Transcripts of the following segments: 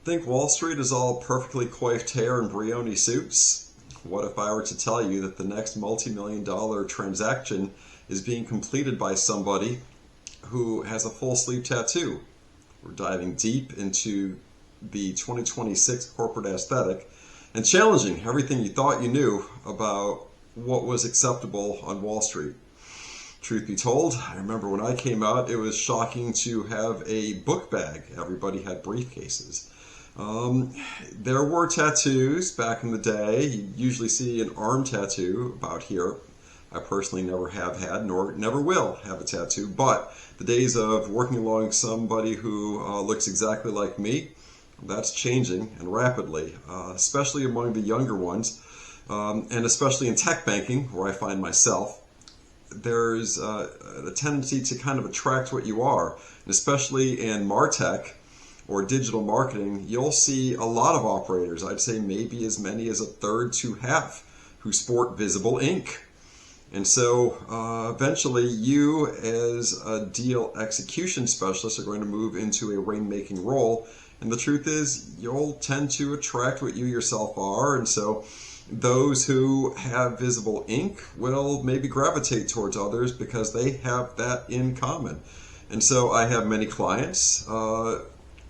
Think Wall Street is all perfectly coiffed hair and Brioni suits? What if I were to tell you that the next multi-million-dollar transaction is being completed by somebody who has a full sleeve tattoo? We're diving deep into the 2026 corporate aesthetic and challenging everything you thought you knew about what was acceptable on Wall Street. Truth be told, I remember when I came out, it was shocking to have a book bag. Everybody had briefcases. There were tattoos back in the day. You usually see an arm tattoo about here. I personally never have had, nor never will have a tattoo, but the days of working along somebody who looks exactly like me, that's changing and rapidly, especially among the younger ones, and especially in tech banking, where I find myself. There's a tendency to kind of attract what you are, and especially in MarTech or digital marketing, you'll see a lot of operators, I'd say maybe as many as a third to half, who sport visible ink. And so eventually you as a deal execution specialist are going to move into a rainmaking role, and the truth is you'll tend to attract what you yourself are, and so those who have visible ink will maybe gravitate towards others because they have that in common. And so I have many clients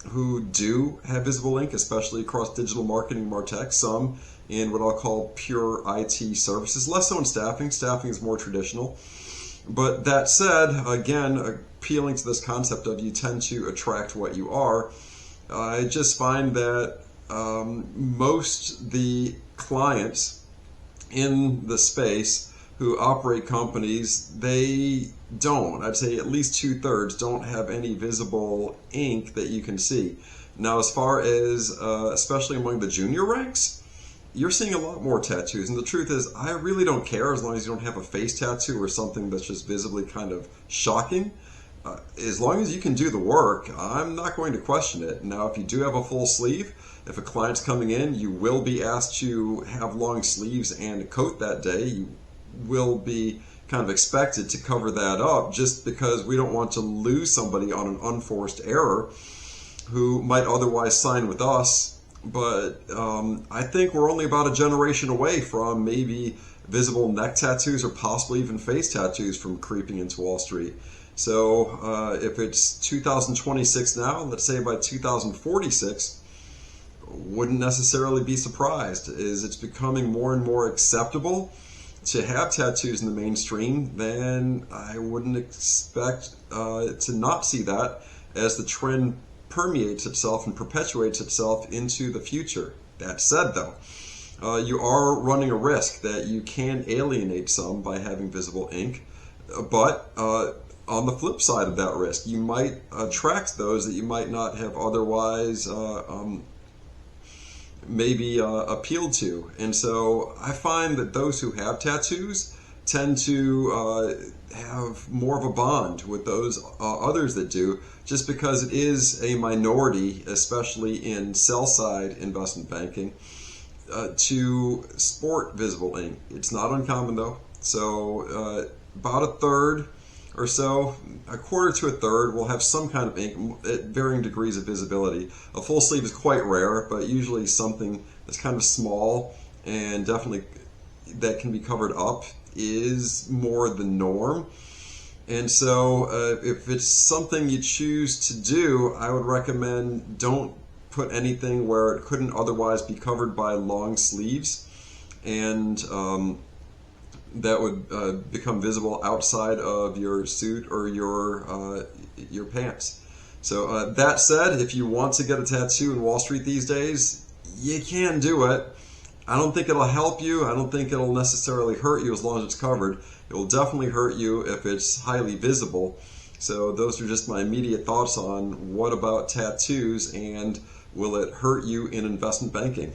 who do have visible ink, especially across digital marketing, MarTech, some in what I'll call pure IT services, less so in staffing. Staffing is more traditional. But that said, again, appealing to this concept of you tend to attract what you are, I just find that most the clients in the space who operate companies, they don't. I'd say at least 2/3 don't have any visible ink that you can see. Now, as far as, especially among the junior ranks, you're seeing a lot more tattoos. And the truth is, I really don't care as long as you don't have a face tattoo or something that's just visibly kind of shocking. As long as you can do the work, I'm not going to question it. Now, if you do have a full sleeve, if a client's coming in, you will be asked to have long sleeves and a coat that day. You will be kind of expected to cover that up just because we don't want to lose somebody on an unforced error who might otherwise sign with us. But I think we're only about a generation away from maybe visible neck tattoos or possibly even face tattoos from creeping into Wall Street. So if it's 2026 now, let's say by 2046, wouldn't necessarily be surprised, as it's becoming more and more acceptable to have tattoos in the mainstream. Then I wouldn't expect to not see that as the trend permeates itself and perpetuates itself into the future. That said, though, you are running a risk that you can alienate some by having visible ink, but on the flip side of that risk, you might attract those that you might not have otherwise maybe appealed to. And so I find that those who have tattoos tend to have more of a bond with those others that do, just because it is a minority, especially in sell-side investment banking, to sport visible ink. It's not uncommon though. So about a third or so, a quarter to a third, will have some kind of ink at varying degrees of visibility. A full sleeve is quite rare, but usually something that's kind of small and definitely that can be covered up is more the norm. And so if it's something you choose to do, I would recommend don't put anything where it couldn't otherwise be covered by long sleeves, and that would become visible outside of your suit or your pants. So that said, if you want to get a tattoo in Wall Street these days, you can do it. I don't think it'll help you. I don't think it'll necessarily hurt you as long as it's covered. It will definitely hurt you if it's highly visible. So those are just my immediate thoughts on what about tattoos, and will it hurt you in investment banking?